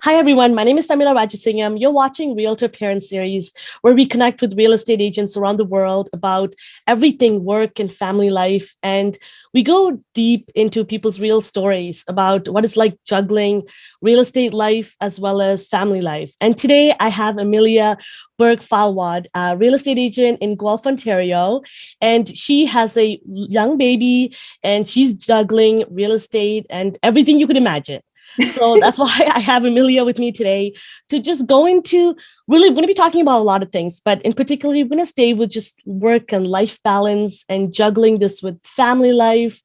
Hi, everyone. My name is Tharmila Rajasingam. You're watching Realtor Parent Series, where we connect with real estate agents around the world about everything work and family life. And we go deep into people's real stories about what it's like juggling real estate life as well as family life. And today I have Amelia Burke-Filewod, a real estate agent in Guelph, Ontario. And she has a young baby and she's juggling real estate and everything you could imagine. So that's why I have Amelia with me today to just go into really, we're going to be talking about a lot of things, but in particular, we're going to stay with just work and life balance and juggling this with family life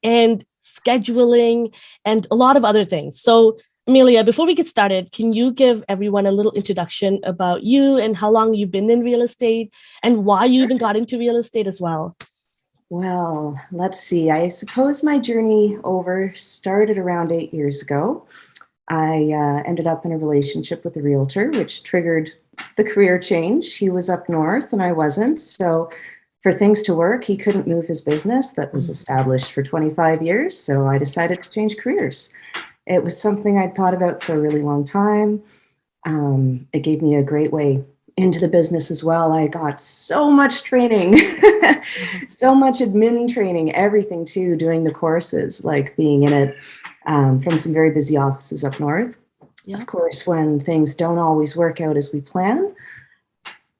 and scheduling and a lot of other things. So Amelia, before we get started, can you give everyone a little introduction about you and how long you've been in real estate and why you even got into real estate as well? Well, let's see. I suppose my journey started around 8 years ago. I ended up in a relationship with a realtor, which triggered the career change. He was up north and I wasn't. So for things to work, he couldn't move his business that was established for 25 years. So I decided to change careers. It was something I'd thought about for a really long time. It gave me a great way into the business as well. I got so much training, so much admin training, everything too, doing the courses, like being in it from some very busy offices up north. Yeah. Of course, when things don't always work out as we plan.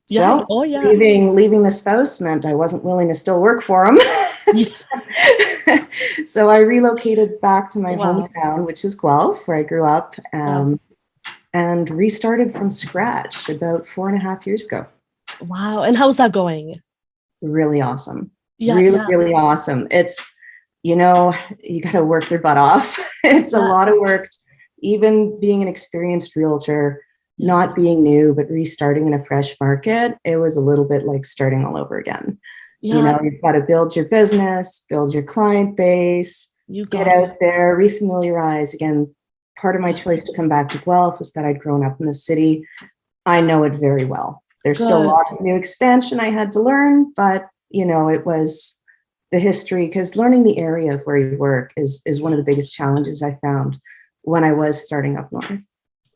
Yeah. So leaving the spouse meant I wasn't willing to still work for him. So I relocated back to my hometown, which is Guelph, where I grew up. And restarted from scratch about 4.5 years ago. Wow. And how's that going? Really awesome. Really awesome. It's, you got to work your butt off. It's a lot of work, even being an experienced realtor, not being new, but restarting in a fresh market. It was a little bit like starting all over again. You've got to build your business, build your client base, get out there, refamiliarize again. Part of my choice to come back to Guelph was that I'd grown up in the city. I know it very well. There's still a lot of new expansion I had to learn, but it was the history, because learning the area of where you work is one of the biggest challenges I found when I was starting up north.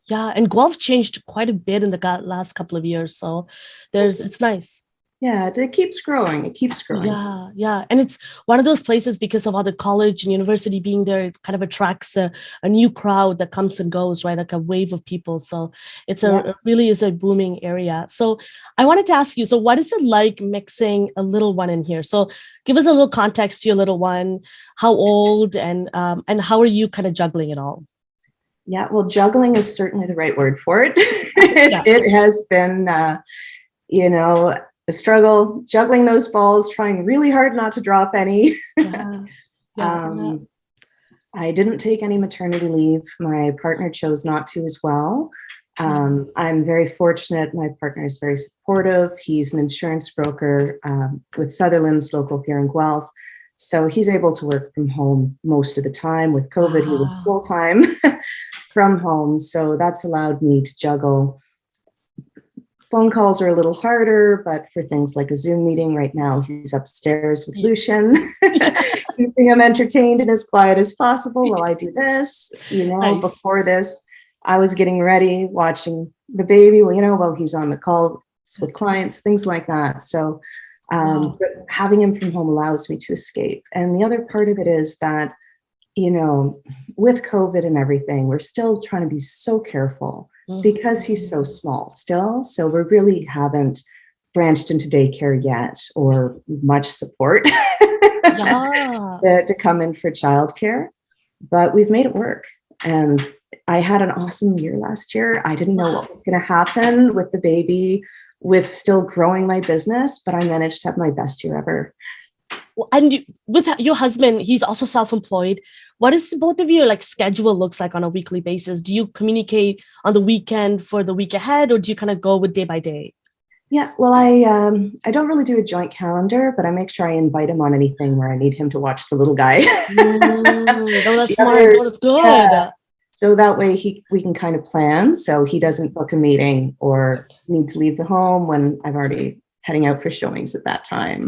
Yeah, and Guelph changed quite a bit in the last couple of years, so it's nice. Yeah, it keeps growing. It keeps growing. Yeah. And it's one of those places, because of all the college and university being there, it kind of attracts a new crowd that comes and goes, right? Like a wave of people. So it really is a booming area. So I wanted to ask you, so what is it like mixing a little one in here? So give us a little context to your little one. How old and how are you kind of juggling it all? Yeah, well, juggling is certainly the right word for it. It has been, a struggle, juggling those balls, trying really hard not to drop any. I didn't take any maternity leave. My partner chose not to as well. I'm very fortunate. My partner is very supportive. He's an insurance broker with Sutherland's local here in Guelph. So he's able to work from home most of the time. With COVID, he was full-time from home. So that's allowed me to juggle. Phone calls are a little harder, but for things like a Zoom meeting right now, he's upstairs with Lucian, keeping him entertained and as quiet as possible while I do this. Nice. Before this, I was getting ready, watching the baby, while he's on the call with clients, things like that. So but having him from home allows me to escape. And the other part of it is that, with COVID and everything, we're still trying to be so careful. Because he's so small still. So we really haven't branched into daycare yet or much support to come in for childcare. But we've made it work. And I had an awesome year last year. I didn't know what was going to happen with the baby, with still growing my business, but I managed to have my best year ever. Well, and with your husband, he's also self-employed. What is both of your schedule looks like on a weekly basis? Do you communicate on the weekend for the week ahead, or do you kind of go with day by day? Yeah, well, I don't really do a joint calendar, but I make sure I invite him on anything where I need him to watch the little guy. That's smart. That's good. Yeah. So that way we can kind of plan, so he doesn't book a meeting or need to leave the home when I've already heading out for showings at that time.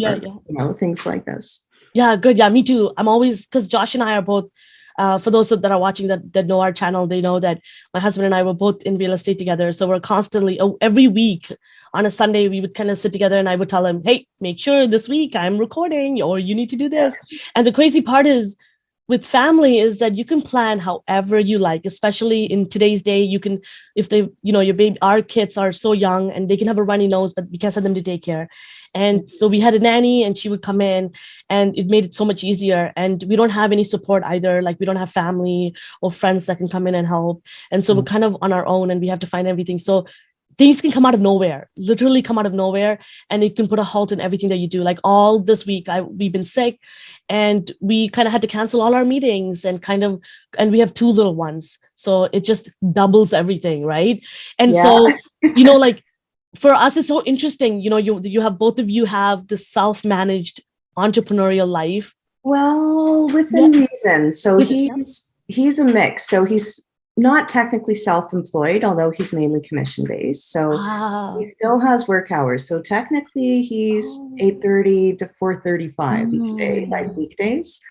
Things like this. Yeah, good. Yeah, me too. I'm always, because Josh and I are both For those that are watching that know our channel, they know that my husband and I were both in real estate together. So we're constantly, every week on a Sunday, we would kind of sit together and I would tell him, hey, make sure this week I'm recording or you need to do this. And the crazy part is with family is that you can plan however you like, especially in today's day. You can, if they, your baby, our kids are so young and they can have a runny nose, but we can't send them to daycare. And so we had a nanny and she would come in and it made it so much easier. And we don't have any support either. Like we don't have family or friends that can come in and help. And so we're kind of on our own and we have to find everything. So things can come out of nowhere, literally come out of nowhere. And it can put a halt in everything that you do. Like all this week, we've been sick and we kind of had to cancel all our meetings and we have 2 little ones. So it just doubles everything, right? And so, like for us, it's so interesting. You have, both of you have the self-managed entrepreneurial life. Well, within reason. So he's a mix. So he's not technically self-employed, although he's mainly commission-based. So he still has work hours. So technically he's 8:30 to 4:35 each day, like weekdays,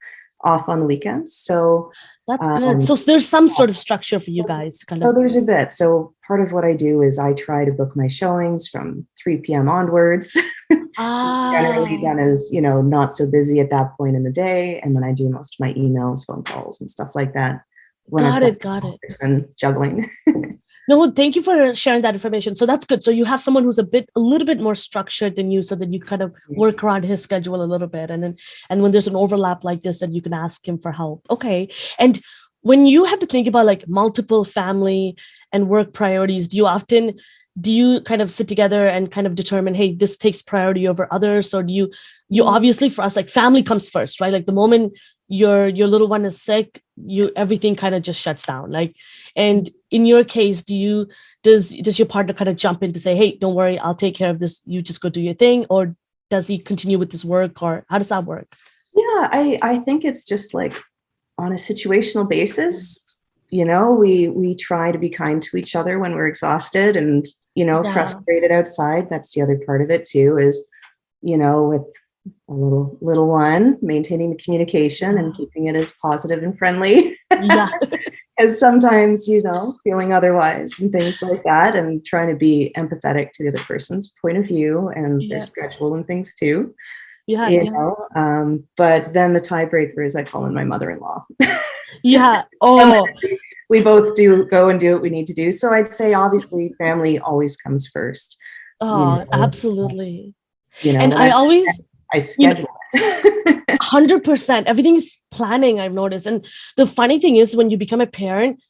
off on the weekends. So that's good. So there's some sort of structure for you guys. So there's a bit. So part of what I do is I try to book my showings from 3 p.m. onwards. Generally done as, not so busy at that point in the day. And then I do most of my emails, phone calls and stuff like that. Got it. And juggling. No, thank you for sharing that information. So that's good. So you have someone who's a little bit more structured than you, so that you kind of work around his schedule a little bit. And when there's an overlap like this, then you can ask him for help. Okay. And when you have to think about like multiple family and work priorities, do you kind of sit together and kind of determine, hey, this takes priority over others? Or do you obviously, for us, like family comes first, right? Like the moment your little one is sick, everything kind of just shuts down. Like, and in your case, does your partner kind of jump in to say, hey, don't worry, I'll take care of this, you just go do your thing? Or does he continue with this work, or how does that work? Yeah, I think it's just like on a situational basis. We try to be kind to each other when we're exhausted and, frustrated outside. That's the other part of it too, is, with a little one, maintaining the communication and keeping it as positive and friendly as sometimes, feeling otherwise and things like that, and trying to be empathetic to the other person's point of view and their schedule and things too. But then the tiebreaker is I call in my mother-in-law. We both do go and do what we need to do. So I'd say obviously family always comes first. Absolutely. And I schedule it. 100%. Everything's planning, I've noticed. And the funny thing is, when you become a parent,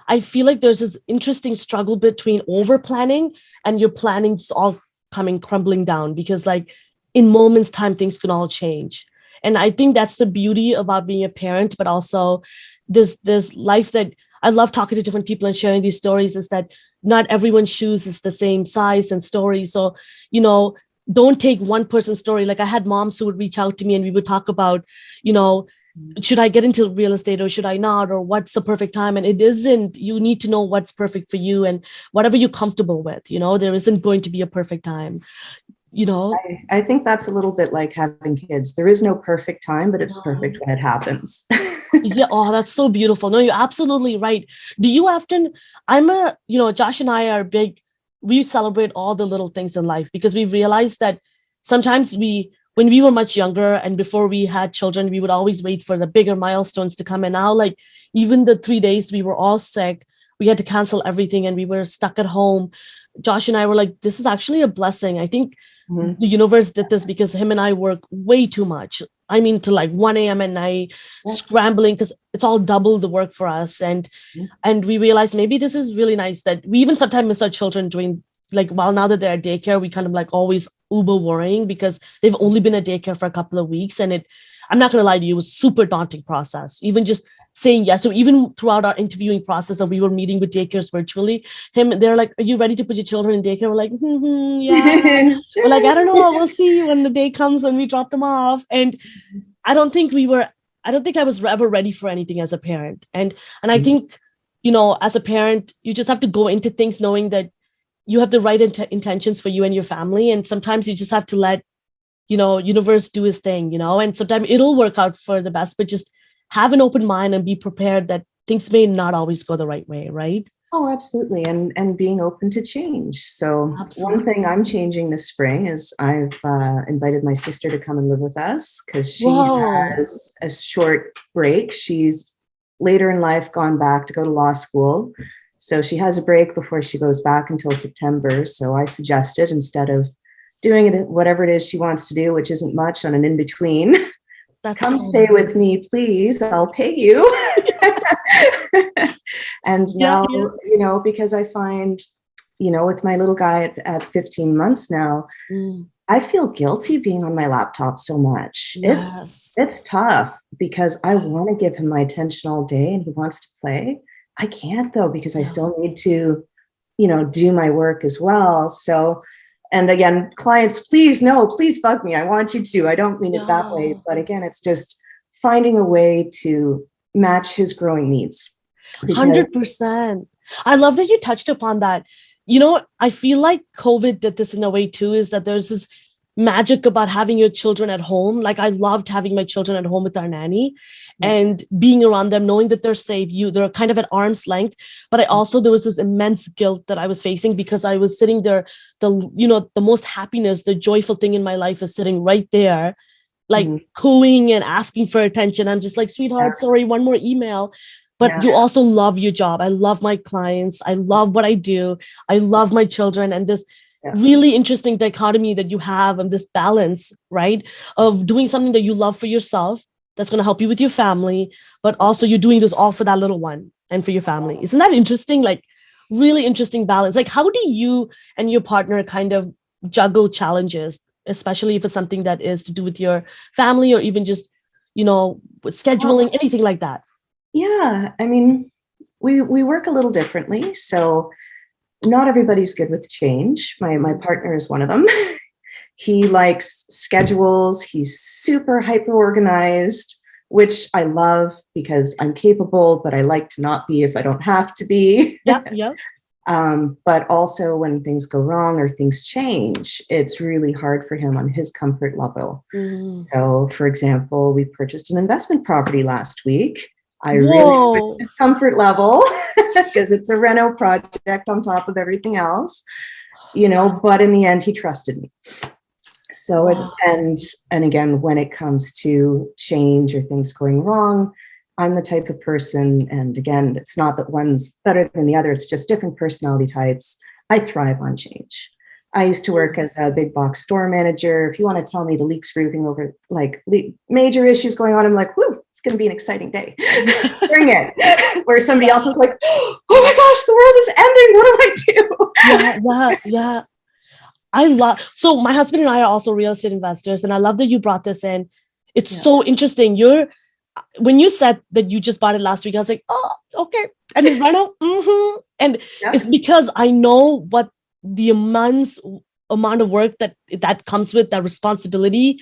I feel like there's this interesting struggle between over planning and your planning just all crumbling down, because like in moments time, things can all change. And I think that's the beauty about being a parent, but also this life that I love talking to different people and sharing these stories, is that not everyone's shoes is the same size and story. So, don't take one person's story. Like I had moms who would reach out to me and we would talk about, should I get into real estate or should I not? Or what's the perfect time? And it isn't, you need to know what's perfect for you and whatever you're comfortable with, there isn't going to be a perfect time. I think that's a little bit like having kids. There is no perfect time, but it's perfect when it happens. That's so beautiful. No, you're absolutely right. Do you often, Josh and I are big, we celebrate all the little things in life, because we realized that sometimes when we were much younger and before we had children, we would always wait for the bigger milestones to come. And now, like even the 3 days we were all sick, we had to cancel everything and we were stuck at home. Josh and I were like, this is actually a blessing. I think the universe did this because him and I work way too much. I mean, to like 1 a.m. at night, scrambling, because it's all double the work for us. And we realized maybe this is really nice that we even sometimes miss our children during, like, while now that they're at daycare, we kind of like always uber worrying because they've only been at daycare for a couple of weeks. And I'm not going to lie to you, it was super daunting process, even just saying yes. So even throughout our interviewing process, we were meeting with daycares virtually, they're like, are you ready to put your children in daycare? We're like, yeah. We're like, I don't know. We'll see when the day comes when we drop them off. And I don't think I was ever ready for anything as a parent. And I think, as a parent, you just have to go into things knowing that you have the right intentions for you and your family. And sometimes you just have to let, universe do his thing, and sometimes it'll work out for the best, but just have an open mind and be prepared that things may not always go the right way, right? Oh, absolutely. And being open to change. So one thing I'm changing this spring is I've invited my sister to come and live with us because she Whoa. has a short break. She's later in life gone back to go to law school. So she has a break before she goes back until September. So I suggested, instead of doing it, whatever it is she wants to do, which isn't much, on an in-between, come stay with me, please. I'll pay you. And now, because I find, with my little guy at 15 months now, I feel guilty being on my laptop so much. Yes. It's tough because I want to give him my attention all day and he wants to play. I can't though, because I still need to, do my work as well. So, and again, clients, please bug me. I want you to. I don't mean it that way. But again, it's just finding a way to match his growing needs. 100%. I love that you touched upon that. I feel like COVID did this in a way too, is that there's this magic about having your children at home. Like I loved having my children at home with our nanny and being around them, knowing that they're safe. They're kind of at arm's length. But there was this immense guilt that I was facing because I was sitting there, the most happiness, the joyful thing in my life is sitting right there, like cooing and asking for attention. I'm just like, sweetheart, sorry, one more email. But you also love your job. I love my clients. I love what I do. I love my children. And this really interesting dichotomy that you have, and this balance, right, of doing something that you love for yourself, that's going to help you with your family, but also you're doing this all for that little one and for your family. Isn't that interesting? Like really interesting balance. Like how do you and your partner kind of juggle challenges, especially if it's something that is to do with your family or even just, with scheduling, anything like that? Yeah, I mean, we work a little differently. So not everybody's good with change. My partner is one of them. He likes schedules. He's super hyper organized, which I love because I'm capable, but I like to not be if I don't have to be. Yeah. But also when things go wrong or things change, it's really hard for him on his comfort level. So, for example, we purchased an investment property last week. I really put his comfort level because it's a reno project on top of everything else, but in the end, he trusted me. So, and again, when it comes to change or things going wrong, I'm the type of person, and again, it's not that one's better than the other, it's just different personality types. I thrive on change. I used to work as a big box store manager. If you want to tell me the leaks roofing over major issues going on, I'm like, whoo, it's going to be an exciting day. Bring it. Where somebody else is like, oh my gosh, the world is ending. What do I do? Yeah. So my husband and I are also real estate investors, and I love that you brought this in. It's so interesting. When you said that you just bought it last week, I was like, oh, okay. And it's reno. And it's because I know what the amount of work that comes with that responsibility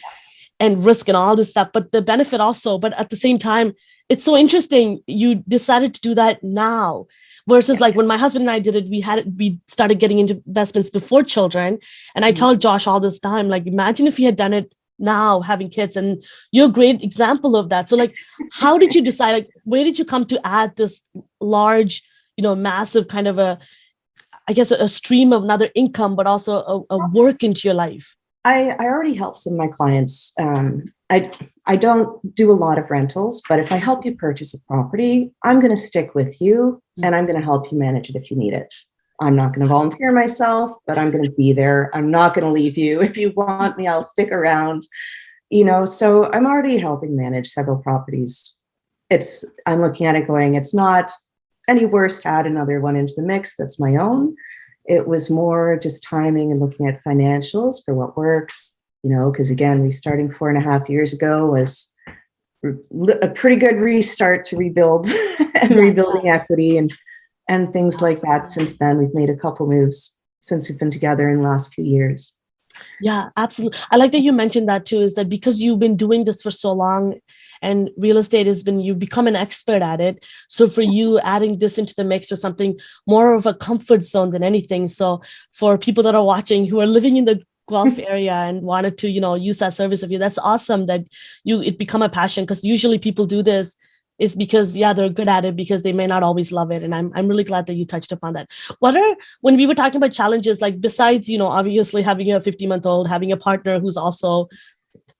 and risk and all this stuff, but the benefit also. But at the same time, it's so interesting. You decided to do that now versus like when my husband and I did it, we started getting into investments before children. And I tell Josh all this time, like, imagine if he had done it now, having kids, and you're a great example of that. So like, how did you decide, like, where did you come to add this large, massive kind of a stream of another income, but also a work into your life? I already help some of my clients. I don't do a lot of rentals, but if I help you purchase a property, I'm going to stick with you and I'm going to help you manage it if you need it. I'm not going to volunteer myself, but I'm going to be there. I'm not going to leave you. If you want me, I'll stick around. So I'm already helping manage several properties. I'm looking at it going, it's not any worse to add another one into the mix that's my own. It was more just timing and looking at financials for what works, because again, restarting 4.5 years ago was a pretty good restart to rebuild and rebuilding equity and things like that. Since then, we've made a couple moves since we've been together in the last few years. Yeah, absolutely. I like that you mentioned that too, is that because you've been doing this for so long and real estate you've become an expert at it. So for you, adding this into the mix was something more of a comfort zone than anything. So for people that are watching who are living in the Guelph area and wanted to, use that service of you, that's awesome that it become a passion, because usually people do this is because, yeah, they're good at it because they may not always love it. And I'm really glad that you touched upon that. When we were talking about challenges, like besides, obviously having a 50-month-old, having a partner who's also,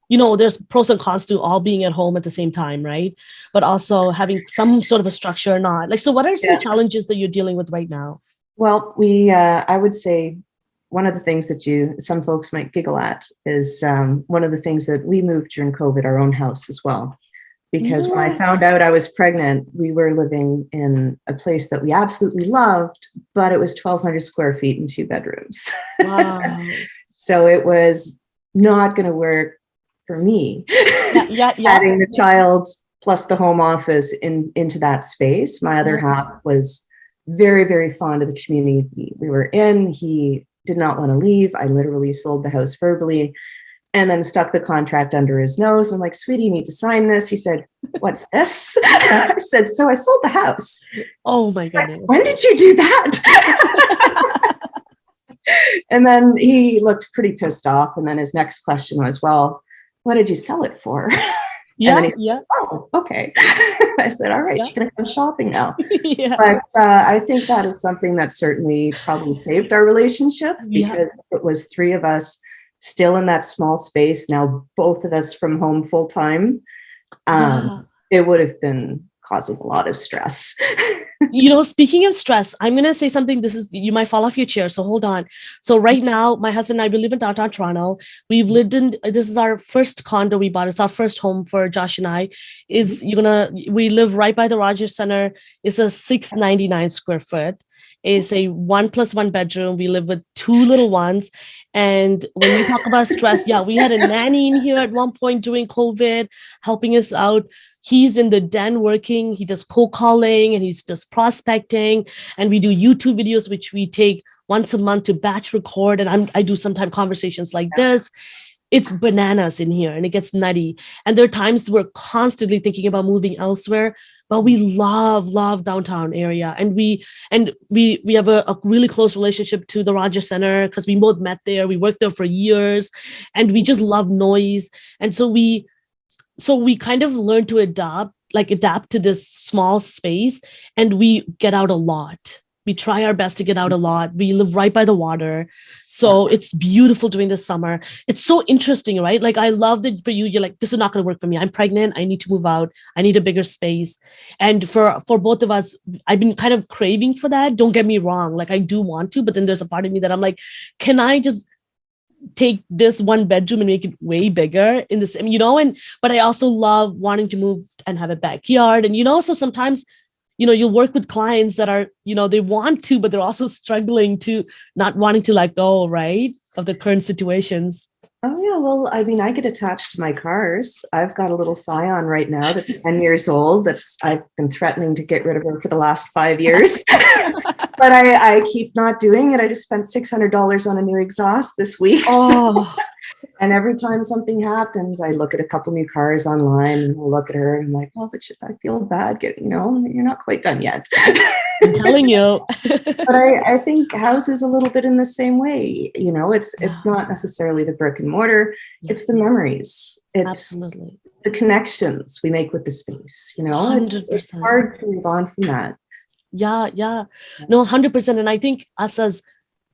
there's pros and cons to all being at home at the same time, right? But also having some sort of a structure or not. Like, so what are some challenges that you're dealing with right now? Well, I would say one of the things that some folks might giggle at is one of the things that we moved during COVID, our own house as well. Because when I found out I was pregnant, we were living in a place that we absolutely loved, but it was 1,200 square feet and 2 bedrooms. Wow. So it was not going to work for me. Yeah. Adding the child plus the home office into that space. My other half was very, very fond of the community we were in. He did not want to leave. I literally sold the house verbally and then stuck the contract under his nose. I'm like, sweetie, you need to sign this. He said, what's this? I said, so I sold the house. Oh my goodness. Like, when did you do that? And then he looked pretty pissed off. And then his next question was, well, what did you sell it for? Yeah. And then he said, oh, okay. I said, all right, you're going to go shopping now. Yeah. But I think that is something that certainly probably saved our relationship, because it was 3 of us still in that small space. Now, both of us from home full time. It would have been causing a lot of stress. Speaking of stress, I'm going to say something. You might fall off your chair. So hold on. So right now, my husband and I, we live in downtown Toronto. This is our first condo we bought. It's our first home for Josh and I. We live right by the Rogers Center. It's a 699 square foot. It's a 1+1 bedroom. We live with 2 little ones. And when we talk about stress, we had a nanny in here at one point during COVID, helping us out. He's in the den working. He does cold calling and he's just prospecting. And we do YouTube videos, which we take once a month to batch record. And I do sometimes conversations like this. It's bananas in here and it gets nutty. And there are times we're constantly thinking about moving elsewhere, but we love downtown area. And we have a really close relationship to the Rogers Center because we both met there. We worked there for years and we just love noise. And so we kind of learn to adapt to this small space, and we get out a lot. We try our best to get out a lot. We live right by the water. So it's beautiful during the summer. It's so interesting, right? Like, I love that for you. You're like, this is not going to work for me. I'm pregnant. I need to move out. I need a bigger space. And for both of us, I've been kind of craving for that. Don't get me wrong. Like, I do want to, but then there's a part of me that I'm like, can I just take this 1 bedroom and make it way bigger in this, but I also love wanting to move and have a backyard. And, so sometimes, you'll work with clients that are, they want to, but they're also struggling to not wanting to let go, right, of the current situations. Oh, yeah. Well, I mean, I get attached to my cars. I've got a little Scion right now that's 10 years old. I've been threatening to get rid of her for the last 5 years, but I keep not doing it. I just spent $600 on a new exhaust this week. Oh. And every time something happens, I look at a couple new cars online and I look at her and I'm like, oh, but I feel bad you're not quite done yet. I'm telling you. But I think house is a little bit in the same way. It's not necessarily the brick and mortar. It's the memories. It's absolutely the connections we make with the space. 100%. It's hard to move on from that. Yeah. No, 100%. And I think us as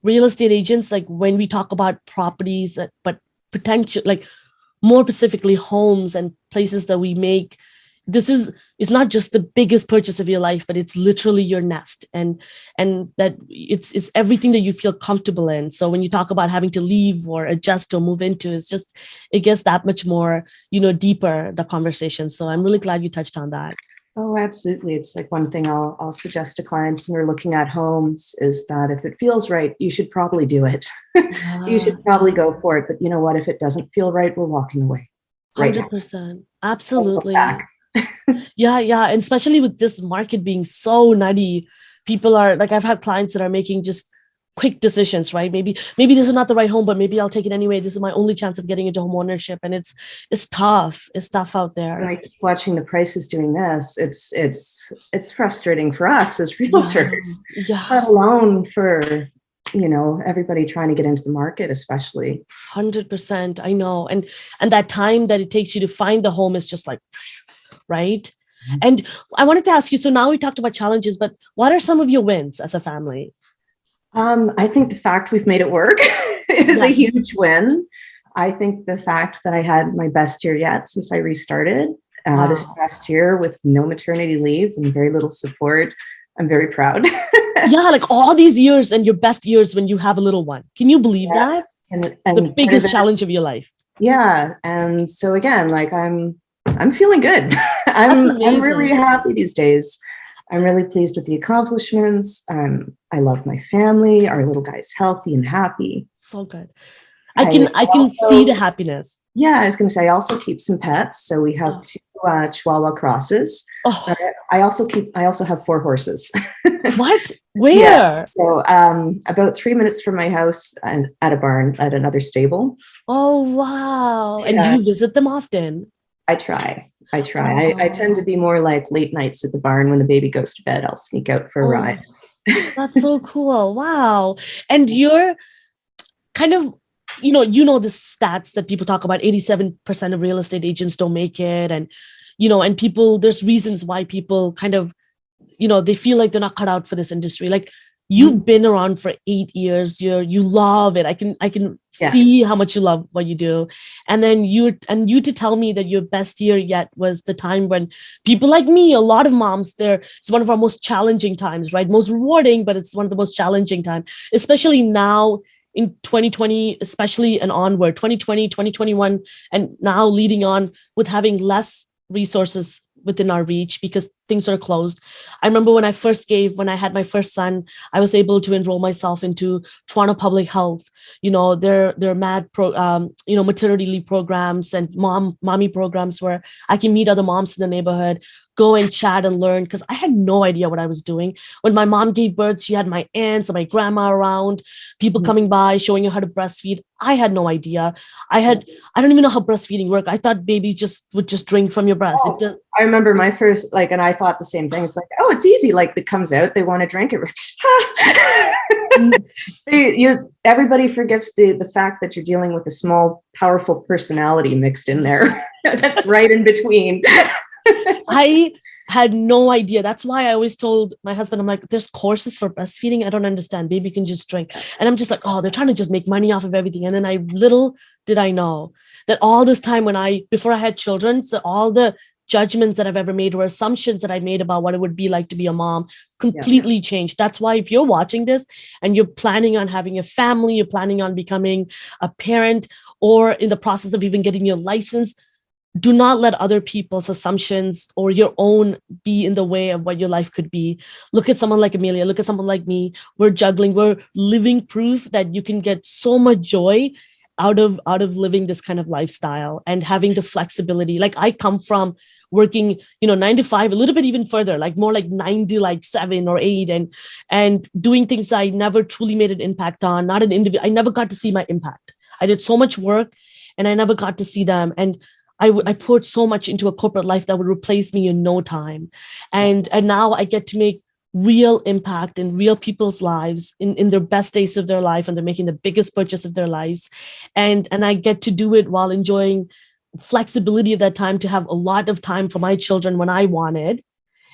real estate agents, like when we talk about properties, but potential, like more specifically homes and places that we make, it's not just the biggest purchase of your life, but it's literally your nest, and that it's everything that you feel comfortable in. So when you talk about having to leave or adjust or move into, it gets that much more, deeper, the conversation. So I'm really glad you touched on that. Oh, absolutely. It's like one thing I'll suggest to clients when we're looking at homes is that if it feels right, you should probably do it. You should probably go for it. But you know what? If it doesn't feel right, we're walking away. 100%. Absolutely. Yeah. And especially with this market being so nutty, people are like, I've had clients that are making just quick decisions, right? Maybe this is not the right home, but maybe I'll take it anyway. This is my only chance of getting into home ownership. And it's tough. It's tough out there. And I keep watching the prices doing this. It's frustrating for us as realtors, let alone for, everybody trying to get into the market, especially. 100%. I know. And that time that it takes you to find the home is just like, right? And I wanted to ask you, so now we talked about challenges, but what are some of your wins as a family? I think the fact we've made it work is a Yes. huge win. I think the fact that I had my best year yet since I restarted this Wow. past year with no maternity leave and very little support, I'm very proud. Yeah, like all these years and your best years when you have a little one. Can you believe Yeah. that? And The better biggest than, challenge of your life. yeah. And so again, like I'm feeling good. That's I'm really amazing. happy these days. I'm really pleased with the accomplishments. I love my family. Our little guy's healthy and happy. So good. I I can see the also, happiness. yeah, I was going to say, I also keep some pets. So we have Oh, two Chihuahua crosses, but oh, I also have 4 horses. what? Yeah. Where? So about 3 minutes from my house and at a barn at another stable. Oh, wow. And do Yeah, you visit them often? I try. I try. I tend to Oh, be more like late nights at the barn when the baby goes to bed. I'll sneak out for a ride. oh, that's so cool. Wow. And you're kind of, the stats that people talk about, 87% of real estate agents don't make it. And, and people, there's reasons why people kind of, they feel like they're not cut out for this industry. Like you've been around for 8 years. You love it. I can Yeah. see how much you love what you do. And then you to tell me that your best year yet was the time when people like me, a lot of moms, it's one of our most challenging times, right? Most rewarding, but it's one of the most challenging times, especially now in 2020, especially and onward, 2020, 2021, and now leading on with having less resources within our reach because things are closed. I remember when I had my first son, I was able to enroll myself into Toronto Public Health. Their maternity leave programs and mommy programs where I can meet other moms in the neighborhood, go and chat and learn, because I had no idea what I was doing. When my mom gave birth, she had my aunts and my grandma around, people coming by showing her how to breastfeed. I had no idea. I don't even know how breastfeeding worked. I thought baby would just drink from your breast. It Oh, just I remember my first, like, and I thought the same thing. It's like, oh, it's easy. Like, it comes out, they want to drink it. Everybody forgets the fact that you're dealing with a small, powerful personality mixed in there. That's right in between. I had no idea. That's why I always told my husband, I'm like, there's courses for breastfeeding. I don't understand. Baby can just drink. And I'm just like, oh, they're trying to just make money off of everything. And then little did I know that all this time before I had children, so all the judgments that I've ever made or assumptions that I made about what it would be like to be a mom completely changed. That's why if you're watching this and you're planning on having a family, you're planning on becoming a parent, or in the process of even getting your license, do not let other people's assumptions or your own be in the way of what your life could be. Look at someone like Amelia, look at someone like me. We're juggling, we're living proof that you can get so much joy out of living this kind of lifestyle and having the flexibility. Like I come from working 9 to 5, a little bit even further, like more like 9 to 7 or 8, and doing things I never truly made an impact on. Not an individual, I never got to see my impact. I did so much work and I never got to see them. And I poured so much into a corporate life that would replace me in no time. And now I get to make real impact in real people's lives in their best days of their life, and they're making the biggest purchase of their lives. And I get to do it while enjoying flexibility of that time to have a lot of time for my children when I wanted.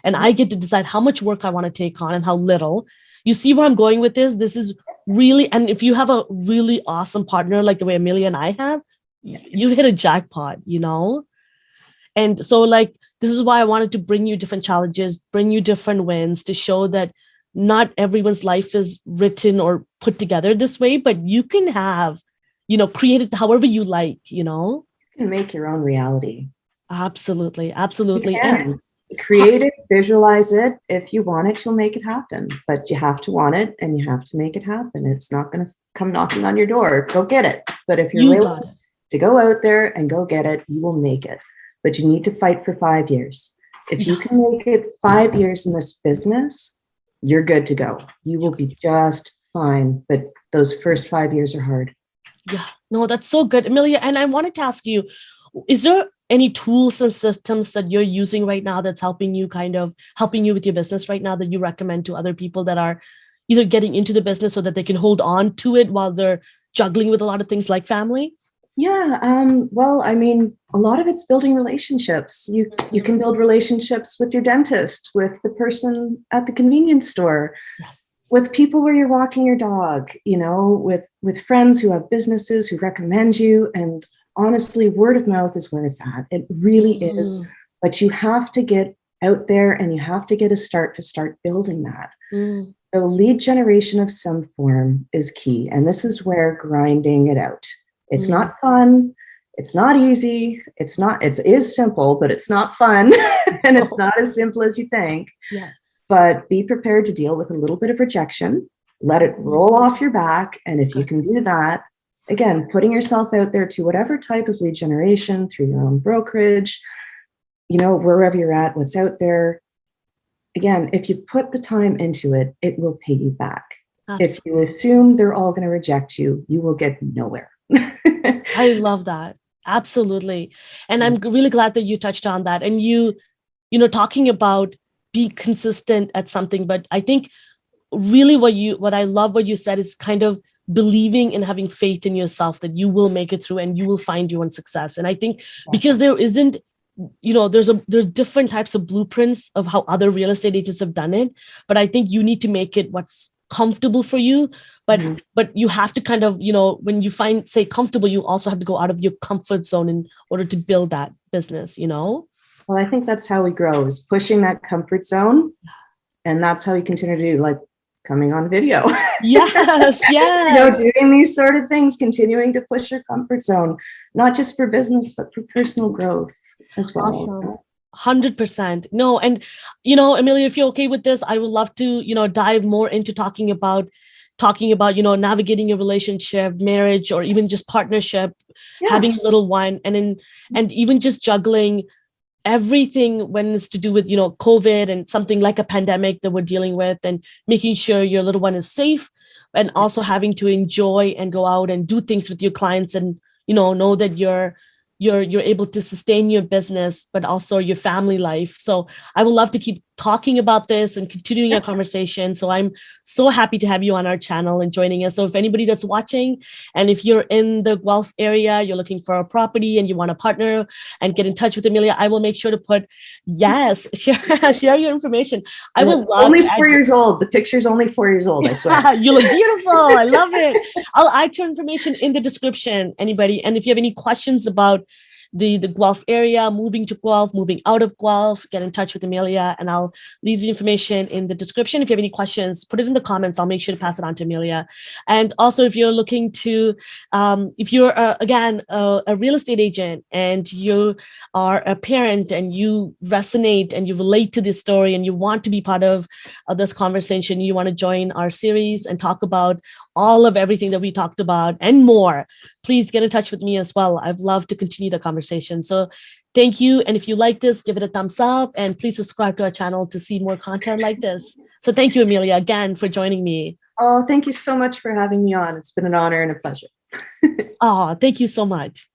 And I get to decide how much work I want to take on and how little. You see where I'm going with this? This is really, and if you have a really awesome partner like the way Amelia and I have, you hit a jackpot. And so like, this is why I wanted to bring you different challenges, bring you different wins to show that not everyone's life is written or put together this way, but you can have, create it however you like. You can make your own reality. Absolutely. You Absolutely. And can create it, visualize it. If you want it, you'll make it happen. But you have to want it and you have to make it happen. It's not going to come knocking on your door. Go get it. But if you're you willing got it. to go out there and go get it, you will make it. But you need to fight for 5 years. If you can make it 5 years in this business, you're good to go. You will be just fine. But those first 5 years are hard. Yeah, no, that's so good, Amelia. And I wanted to ask you, is there any tools and systems that you're using right now that's helping you with your business right now that you recommend to other people that are either getting into the business so that they can hold on to it while they're juggling with a lot of things like family? Yeah, well, I mean, a lot of it's building relationships. You can build relationships with your dentist, with the person at the convenience store, Yes. with people where you're walking your dog, with friends who have businesses who recommend you. And honestly, word of mouth is where it's at. It really is. Mm, But you have to get out there and you have to get a start to start building that. mm, So lead generation of some form is key. And this is where grinding it out. It's mm. not fun. It's not easy. It is simple, but it's not fun. And it's not as simple as you think. Yeah. But be prepared to deal with a little bit of rejection. Let it roll off your back. And if you Good. can do that, again, putting yourself out there to whatever type of lead generation through your own brokerage, wherever you're at, what's out there. Again, if you put the time into it, it will pay you back. If you Absolutely. assume they're all going to reject you, you will get nowhere. I love that. Absolutely. And I'm really glad that you touched on that. And talking about be consistent at something, but I think really what I love what you said is kind of believing and having faith in yourself that you will make it through and you will find your own success. And I think because there isn't, there's different types of blueprints of how other real estate agents have done it, but I think you need to make it what's comfortable for you. But Mhm. but you have to kind of, when you say comfortable, you also have to go out of your comfort zone in order to build that business. Well, I think that's how we grow, is pushing that comfort zone. And that's how we continue to do, like coming on video. Yes, yes. Doing these sort of things, continuing to push your comfort zone, not just for business, but for personal growth as well. Awesome. 100%. No, and Amelia, if you're okay with this, I would love to, dive more into talking about, navigating a relationship, marriage, or even just partnership, Yeah. having a little one, and even just juggling everything when it's to do with, COVID and something like a pandemic that we're dealing with, and making sure your little one is safe, and also having to enjoy and go out and do things with your clients, and know that you're able to sustain your business but also your family life. So I would love to keep talking about this and continuing our conversation. So I'm so happy to have you on our channel and joining us. So if anybody that's watching, and if you're in the Guelph area, you're looking for a property and you want to partner and get in touch with Amelia, I will make sure to put, yes, share your information. I would love only to add 4 years old. The picture's only 4 years old, I swear. You look beautiful. I love it. I'll add your information in the description, anybody. And if you have any questions about the Guelph area, moving to Guelph, moving out of Guelph, get in touch with Amelia, and I'll leave the information in the description. If you have any questions, put it in the comments. I'll make sure to pass it on to Amelia. And also, if you're looking to, if you're, again, a real estate agent and you are a parent and you resonate and you relate to this story and you want to be part of this conversation, you want to join our series and talk about all of everything that we talked about and more, please get in touch with me as well. I'd love to continue the conversation. So thank you. And if you like this, give it a thumbs up and please subscribe to our channel to see more content like this. So thank you, Amelia, again for joining me. Oh, thank you so much for having me on. It's been an honor and a pleasure. Oh, thank you so much.